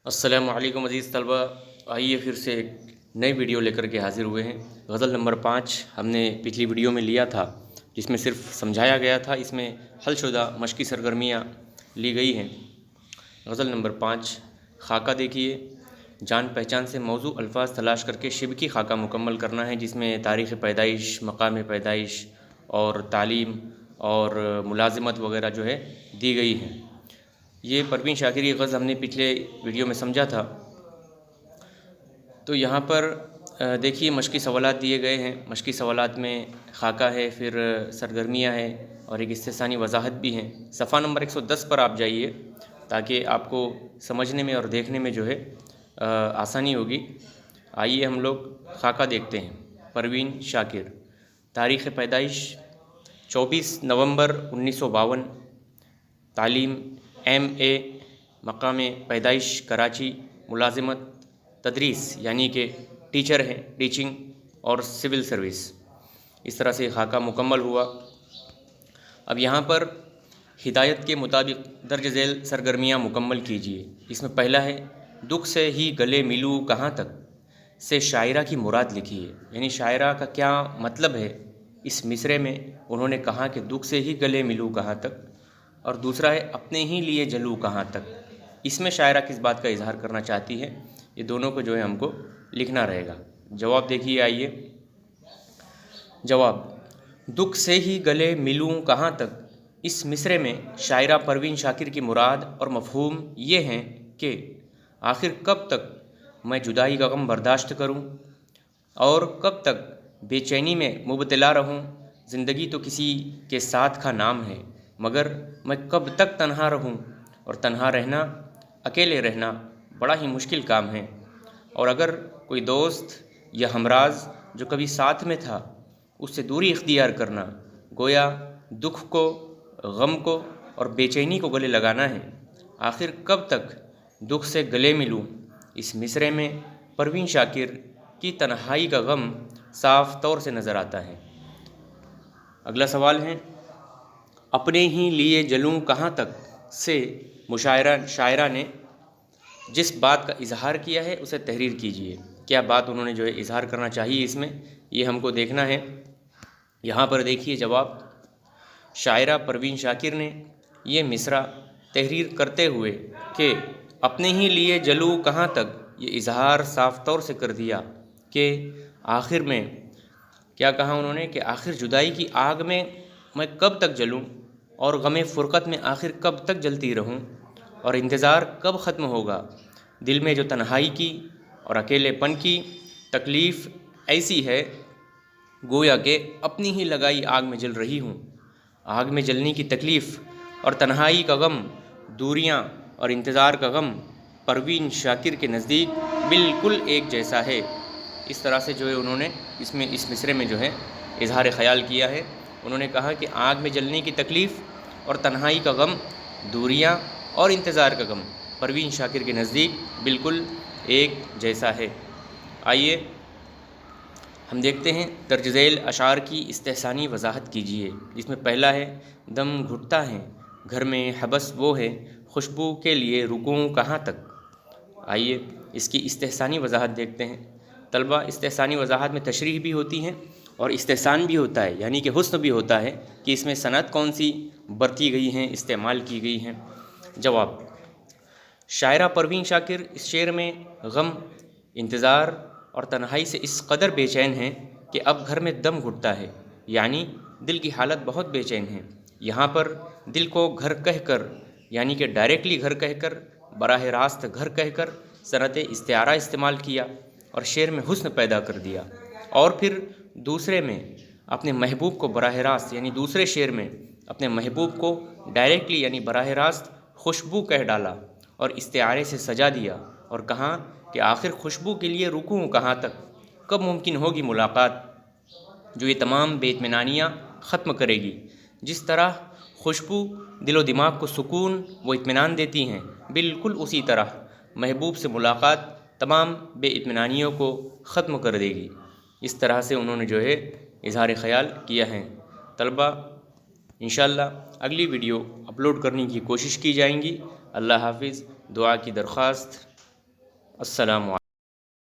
अस्सलामु अलैकुम अज़ीज़ तलबा। आइए फिर से एक नई वीडियो लेकर के हाज़िर हुए हैं। गज़ल नंबर 5 हमने पिछली वीडियो में लिया था, जिसमें सिर्फ समझाया गया था। इसमें हलशुदा मशक़ी सरगर्मियाँ ली गई हैं। गज़ल नंबर 5 खाका देखिए। जान पहचान से मौजू अल्फाज तलाश करके शिब की खाका मुकम्मल करना है, जिसमें तारीख़ पैदाइश, मकाम पैदाइश और तालीम और मुलाज़मत वग़ैरह जो है दी गई हैं। ये परवीन शाकिर की गज़ल हमने पिछले वीडियो में समझा था। तो यहाँ पर देखिए मशक़ी सवालात दिए गए हैं। मशक़ी सवालात में खाका है, फिर सरगर्मियाँ हैं और एक इस्तेसानी वजाहत भी हैं। सफ़ा नंबर 110 पर आप जाइए ताकि आपको समझने में और देखने में जो है आसानी होगी। आइए हम लोग खाका देखते हैं। परवीन शाकिर। तारीख़ पैदाइश 24 नवंबर 1952। तालीम MA। मकाम पैदाइश कराची। मुलाज़मत तदरीस यानी कि टीचर हैं, टीचिंग और सिविल सर्विस। इस तरह से खाका मुकम्मल हुआ। अब यहाँ पर हिदायत के मुताबिक दर्ज झेल सरगर्मियाँ मुकम्मल कीजिए। इसमें पहला है दुख से ही गले मिलूँ कहाँ तक से शायरा की मुराद लिखिए, यानी शायरा का क्या मतलब है इस मिसरे में। उन्होंने कहा कि दुख से ही गले मिलूँ कहाँ तक, और दूसरा है अपने ही लिए जलूँ कहाँ तक। इसमें शायरा किस बात का इजहार करना चाहती है, ये दोनों को जो है हमको लिखना रहेगा। जवाब देखिए। आइए जवाब। दुख से ही गले मिलूँ कहाँ तक, इस मिसरे में शायरा परवीन शाकिर की मुराद और मफहूम ये हैं कि आखिर कब तक मैं जुदाई का गम बर्दाश्त करूँ और कब तक बेचैनी में मुबतला रहूँ। ज़िंदगी तो किसी के साथ का नाम है, मगर मैं कब तक तन्हा रहूँ, और तन्हा रहना, अकेले रहना बड़ा ही मुश्किल काम है। और अगर कोई दोस्त या हमराज जो कभी साथ में था, उससे दूरी इख्तियार करना, गोया दुख को, गम को और बेचैनी को गले लगाना है। आखिर कब तक दुख से गले मिलूँ, इस मिसरे में परवीन शाकिर की तन्हाई का गम साफ तौर से नज़र आता है। अगला सवाल है अपने ही लिए जलूँ कहाँ तक से शायरा ने जिस बात का इजहार किया है उसे तहरीर कीजिए। क्या बात उन्होंने जो है इजहार करना चाहिए, इसमें ये हमको देखना है। यहाँ पर देखिए जवाब। शायरा परवीन शाकिर ने ये मिसरा तहरीर करते हुए कि अपने ही लिए जलूँ कहाँ तक, ये इजहार साफ तौर से कर दिया कि आखिर में क्या कहा उन्होंने कि आखिर जुदाई की आग में मैं कब तक जलूँ, और गमे फ़ुरक़त में आखिर कब तक जलती रहूँ, और इंतज़ार कब ख़त्म होगा। दिल में जो तन्हाई की और अकेलेपन की तकलीफ़ ऐसी है, गोया कि अपनी ही लगाई आग में जल रही हूँ। आग में जलने की तकलीफ़ और तन्हाई का गम, दूरियाँ और इंतज़ार का गम परवीन शाकिर के नज़दीक बिल्कुल एक जैसा है। इस तरह से जो है उन्होंने इसमें इस मिसरे में जो है इजहार ख़याल किया है। उन्होंने कहा कि आग में जलने की तकलीफ़ और तन्हाई का गम, दूरियाँ और इंतज़ार का गम परवीन शाकिर के नज़दीक बिल्कुल एक जैसा है। आइए हम देखते हैं दर्ज झेल अशार की इस्तेहसानी वजाहत कीजिए। इसमें पहला है दम घुटता है घर में हबस वो है, खुशबू के लिए रुकूं कहाँ तक। आइए इसकी इस्तेहसानी वजाहत देखते हैं। तलबा, इस्तेहसानी वजाहत में तशरीह भी होती हैं और इस्तेहसान भी होता है, यानी कि हुस्न भी होता है कि इसमें सनत कौन सी बरती गई हैं, इस्तेमाल की गई हैं। जवाब। शायरा परवीन शाकिर इस शेर में गम, इंतज़ार और तन्हाई से इस कदर बेचैन हैं कि अब घर में दम घुटता है, यानी दिल की हालत बहुत बेचैन है। यहाँ पर दिल को घर कहकर, यानी कि डायरेक्टली घर कहकर, बराह रास्त घर कहकर सनत इस्तिआरा इस्तेमाल किया और शेर में हुस्न पैदा कर दिया। और फिर दूसरे में अपने महबूब को बराह रास्त, यानी दूसरे शेर में अपने महबूब को डायरेक्टली यानी बराह रास्त खुशबू कह डाला और इस्तिआरे से सजा दिया और कहा कि आखिर खुशबू के लिए रुकूं कहाँ तक, कब मुमकिन होगी मुलाकात जो ये तमाम बेइत्मीनानियाँ ख़त्म करेगी। जिस तरह खुशबू दिलो दिमाग को सुकून व इत्मीनान देती हैं, बिल्कुल उसी तरह महबूब से मुलाकात तमाम बेइत्मीनानियों को ख़त्म कर देगी। इस तरह से उन्होंने जो है इजहार ख़याल किया है। तलबा, इंशाअल्लाह अगली वीडियो अपलोड करने की कोशिश की जाएंगी। अल्लाह हाफिज़। दुआ की दरख्वास्त। السلام علیکم.